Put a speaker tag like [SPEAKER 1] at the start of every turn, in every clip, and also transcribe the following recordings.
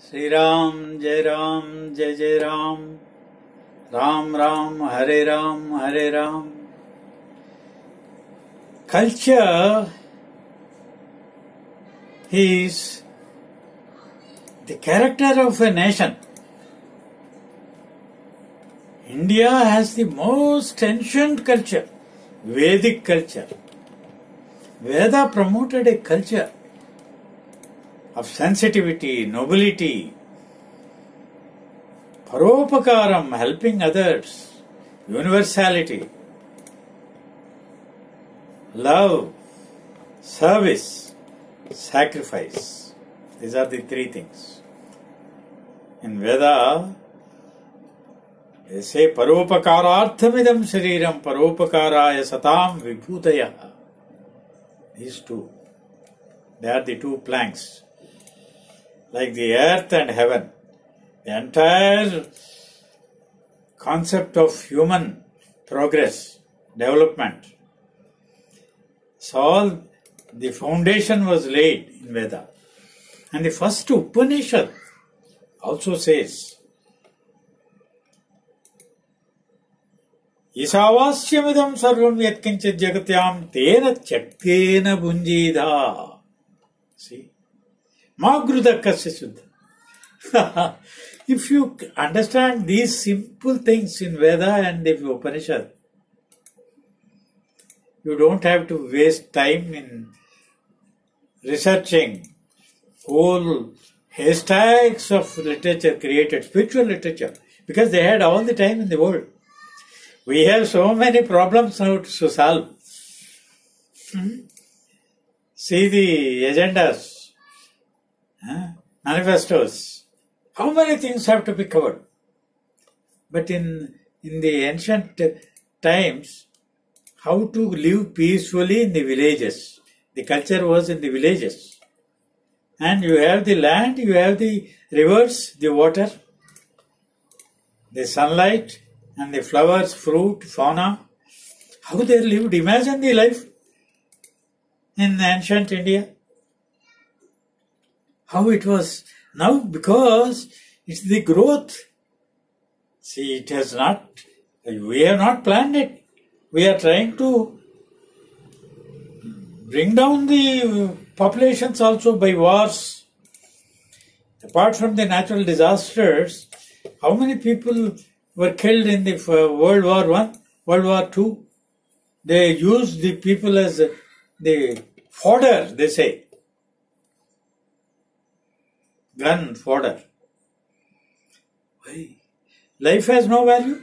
[SPEAKER 1] Sri Ram, Jai Jai Ram, Ram Ram, Hare Ram, Hare Ram. Culture is the character of a nation. India has the most ancient culture, Vedic culture. Veda promoted a culture of sensitivity, nobility, paropakaram, helping others, universality, love, service, sacrifice. These are the three things. In Veda, they say paropakarathamidam shariram paropakaraya satam vibhutaya. These two. They are the two planks. Like the earth and heaven. The entire concept of human progress, development. So all the foundation was laid in Veda. And the first Upanishad also says, Isavasyamidam sarvam yatkinchit jagatyam tena chaktena bunjidha. See? Magrudakasya suddha. If you understand these simple things in Veda and the Upanishad, you don't have to waste time in researching whole haystacks of literature created, spiritual literature, because they had all the time in the world. We have so many problems now to solve. See the agendas, manifestos. How many things have to be covered? But in the ancient times, how to live peacefully in the villages. The culture was in the villages. And you have the land, you have the rivers, the water, the sunlight, and the flowers, fruit, fauna. How they lived. Imagine the life in ancient India. How it was. Now, because it's the growth. See, it has not, we have not planned it. We are trying to bring down the populations also by wars. Apart from the natural disasters, how many people were killed in the World War I, World War II? They used the people as the fodder, they say. Gun fodder. Why? Life has no value.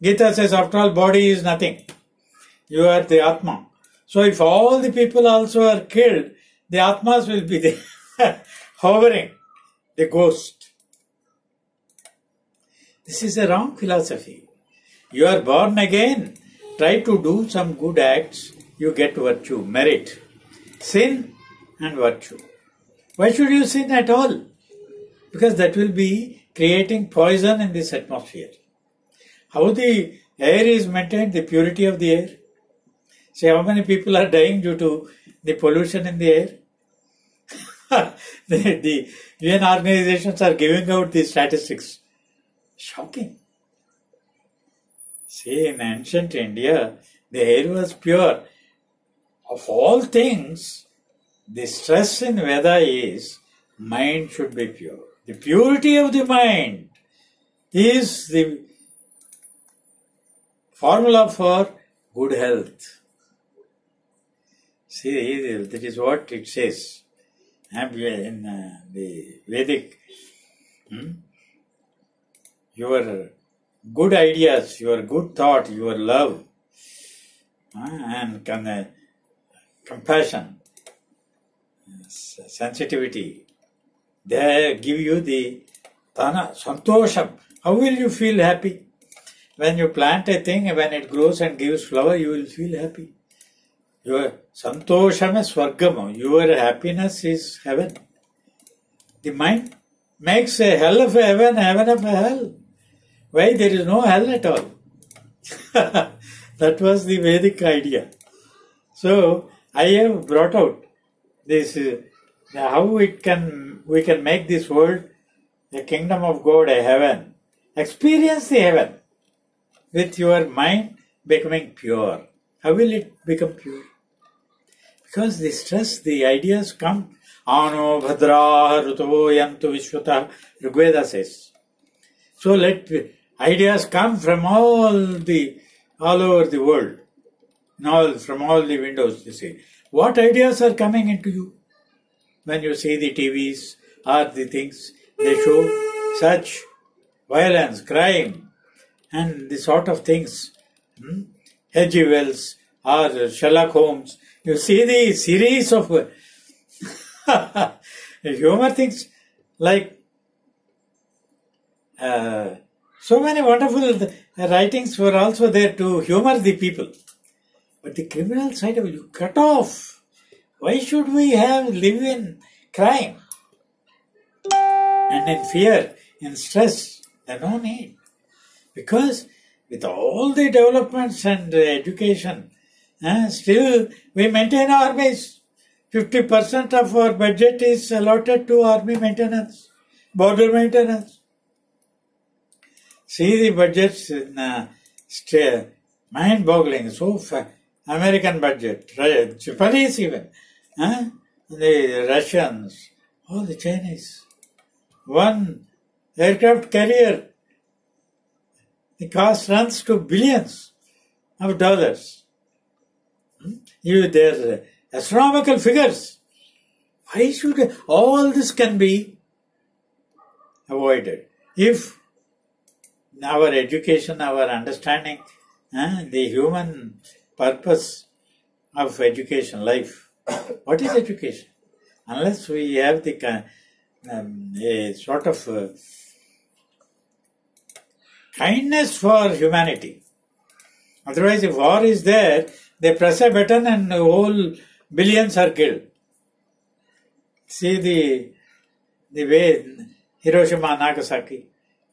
[SPEAKER 1] Gita says, after all, body is nothing. You are the Atma. So if all the people also are killed, the Atmas will be there, hovering, the ghost. This is a wrong philosophy. You are born again. Try to do some good acts. You get virtue, merit. Sin and virtue. Why should you sin at all? Because that will be creating poison in this atmosphere. How the air is maintained, the purity of the air. See how many people are dying due to the pollution in the air. the UN organizations are giving out the statistics. Shocking. See, in ancient India, the air was pure. Of all things, the stress in Veda is mind should be pure. The purity of the mind is the formula for good health. See, that is what it says in the Vedic. Your good ideas, your good thought, your love, and compassion, sensitivity, they give you the santosham. How will you feel happy? When you plant a thing, when it grows and gives flower, you will feel happy. Your santosham is swargam. Your happiness is heaven. The mind makes a hell of a heaven, heaven of a hell. Why? There is no hell at all. That was the Vedic idea. So, I have brought out this how it can we can make this world a kingdom of God, a heaven. Experience the heaven with your mind becoming pure. How will it become pure? Because the stress, the ideas come. Ano bhadraha ruto yantu vishwata, Rigveda says. So let ideas come from all over the world. From all the windows, you see. What ideas are coming into you? When you see the TVs or the things, they show such violence, crime, and the sort of things. H.G. Wells or Sherlock Holmes. You see the series of humor things like so many wonderful writings were also there to humor the people. But the criminal side of it, you cut off. Why should we live in crime and in fear, in stress? There's no need. Because with all the developments and education, still we maintain armies. 50% of our budget is allotted to army maintenance, border maintenance. See the budgets in mind-boggling. So American budget, Japanese even, the Russians, all the Chinese. One aircraft carrier, the cost runs to billions of dollars. There's astronomical figures. Why should all this can be avoided? If our education, our understanding, the human purpose of education, life. What is education? Unless we have the a sort of kindness for humanity. Otherwise, if war is there, they press a button and whole billions are killed. See the way Hiroshima, Nagasaki,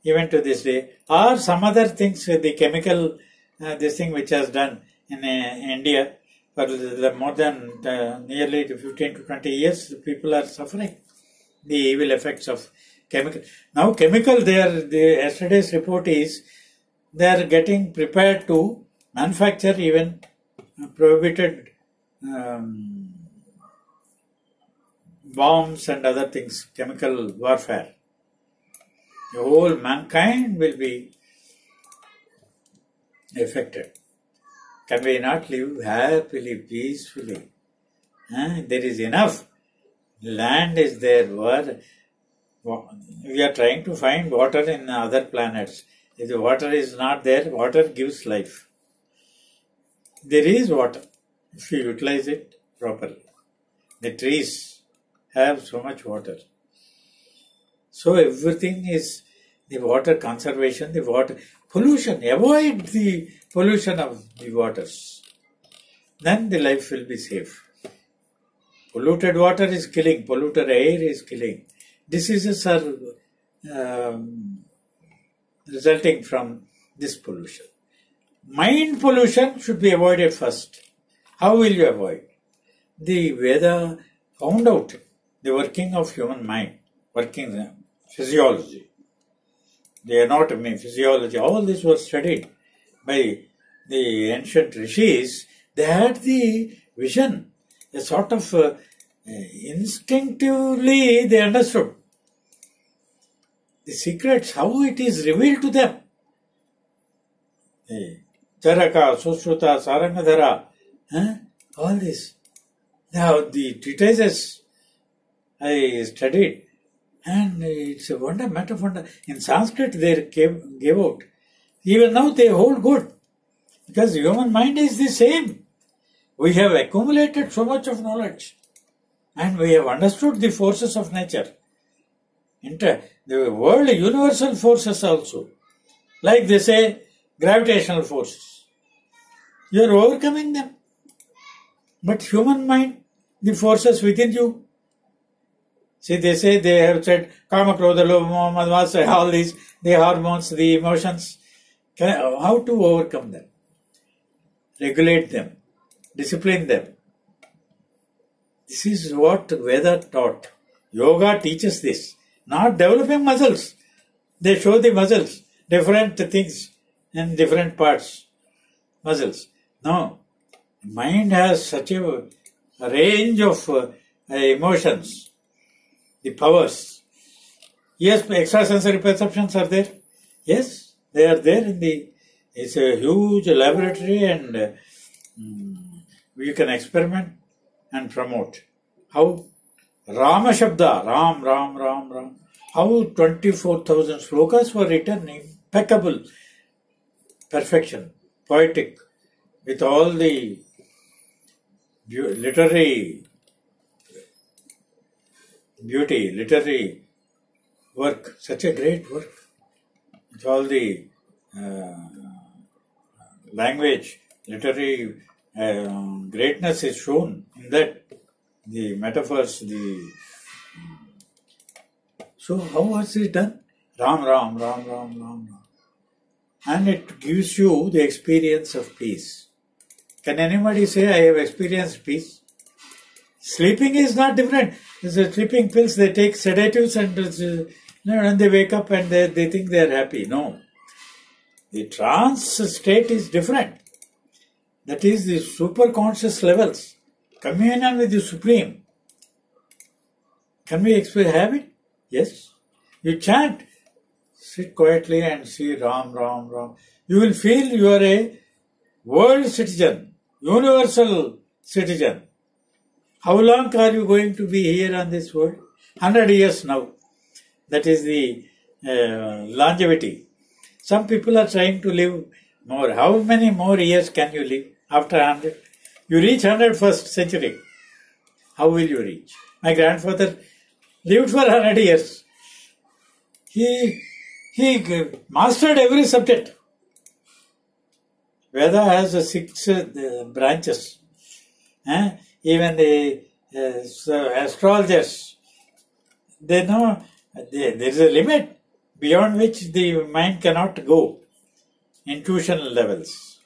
[SPEAKER 1] even to this day, or some other things, the chemical, this thing which has done in India for more than nearly 15 to 20 years, people are suffering the evil effects of chemical. Now chemical, yesterday's report is, they are getting prepared to manufacture even prohibited bombs and other things, chemical warfare. The whole mankind will be affected. Can we not live happily, peacefully? There is enough. Land is there. We are trying to find water in other planets. If the water is not there, water gives life. There is water if you utilize it properly. The trees have so much water. So everything is the water conservation, the water pollution. Avoid the pollution of the waters. Then the life will be safe. Polluted water is killing, polluted air is killing. Diseases are resulting from this pollution. Mind pollution should be avoided first. How will you avoid? The Veda found out the working of human mind, working physiology, the anatomy, physiology, all this was studied by the ancient Rishis. They had the vision, a sort of instinctively they understood the secrets, how it is revealed to them. Charaka, Sushruta, Sarangadhara, all this. Now the treatises I studied, and it's a wonder, matter of wonder. In Sanskrit they gave out. Even now they hold good, because the human mind is the same. We have accumulated so much of knowledge, and we have understood the forces of nature. The world, universal forces also. Like they say, gravitational forces. You are overcoming them. But human mind, the forces within you. See, they say, they have said, Kama, Krodha, Lobha, Moha, Mad, all these, the hormones, the emotions. How to overcome them? Regulate them. Discipline them. This is what Veda taught. Yoga teaches this. Not developing muscles. They show the muscles, different things in different parts. Muscles. No. Mind has such a range of emotions, the powers. Yes, extrasensory perceptions are there. Yes, they are there it's a huge laboratory, and you can experiment and promote. How? Rama Shabda, Ram, Ram, Ram, Ram. How 24,000 slokas were written, impeccable, perfection, poetic, with all the literary beauty, literary work, such a great work, with all the language, literary greatness is shown in that, the metaphors, so how was it done? Ram, Ram, Ram, Ram, Ram, Ram. And it gives you the experience of peace. Can anybody say, I have experienced peace? Sleeping is not different. The sleeping pills, they take sedatives and they wake up and they think they are happy. No. The trance state is different. That is the superconscious levels. Communion with the Supreme. Can we have it? Yes. You chant. Sit quietly and see Ram, Ram, Ram. You will feel you are a world citizen, universal citizen. How long are you going to be here on this world? 100 years now. That is the longevity. Some people are trying to live more. How many more years can you live after 100? You reach 101st century. How will you reach? My grandfather lived for 100 years. He mastered every subject. Veda has 6 branches. Even the astrologers, they know there is a limit beyond which the mind cannot go. Intuition levels.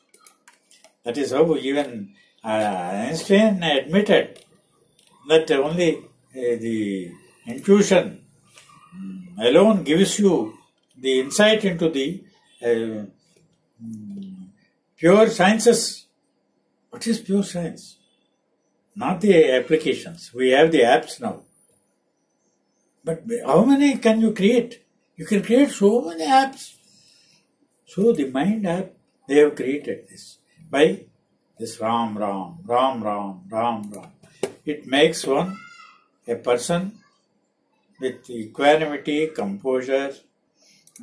[SPEAKER 1] That is how even Einstein admitted that only the intuition alone gives you the insight into the pure sciences. What is pure science? Not the applications. We have the apps now. But how many can you create? You can create so many apps. So the mind app, they have created this by this Ram, Ram, Ram, Ram, Ram, Ram. It makes one a person with equanimity, composure,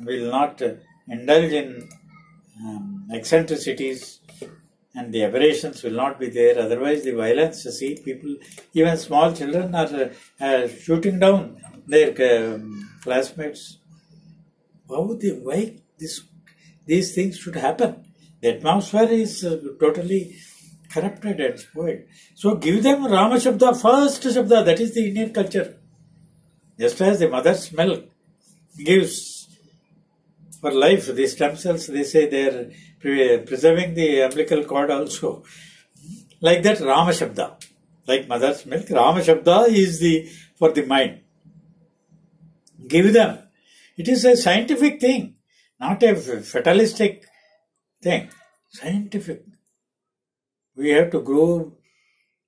[SPEAKER 1] will not indulge in eccentricities, and the aberrations will not be there. Otherwise, the violence, see, people, even small children are shooting down their classmates. Why these things should happen? The atmosphere is totally corrupted and spoiled. So give them Rama Shabda, first Shabda, that is the Indian culture. Just as the mother's milk gives for life, the stem cells, they say they are preserving the umbilical cord also. Like that, Rama Shabda, like mother's milk, Rama Shabda is for the mind. Give them. It is a scientific thing, not a fatalistic thing. Scientific. We have to grow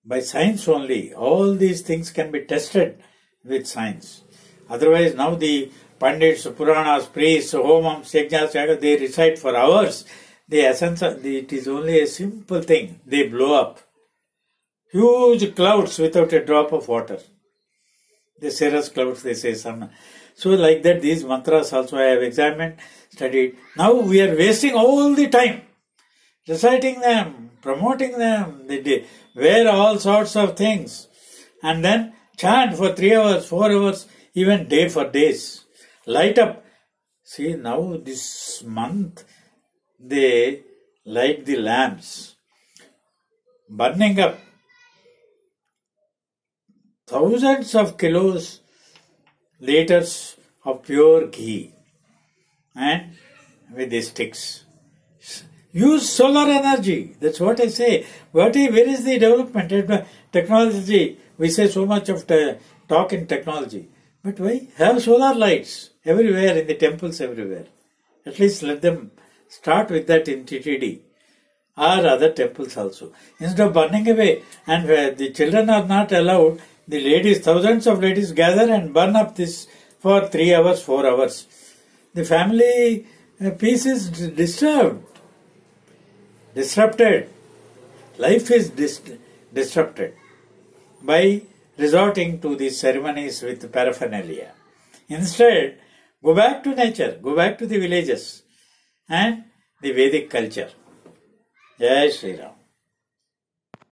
[SPEAKER 1] by science only. All these things can be tested with science. Otherwise, now the Pandits, Puranas, priests, Homams, Yajnas, they recite for hours. The essence of it is only a simple thing. They blow up. Huge clouds without a drop of water. The cirrus clouds, they say. So like that, these mantras also I have examined, studied. Now we are wasting all the time reciting them, promoting them. They wear all sorts of things. And then chant for 3 hours, 4 hours, even day for days. Light up. See, now this month, they light the lamps, burning up thousands of liters of pure ghee, and with the sticks. Use solar energy. That's what I say. Where is the development? Technology. We say so much of talk in technology. But why? Have solar lights everywhere in the temples everywhere. At least let them start with that in TTD or other temples also. Instead of burning away, and where the children are not allowed, the ladies, thousands of ladies gather and burn up this for 3 hours, 4 hours. The family peace is disturbed, disrupted. Life is disrupted by resorting to these ceremonies with paraphernalia. Instead, go back to nature, go back to the villages and the Vedic culture. Jai Shri Ram.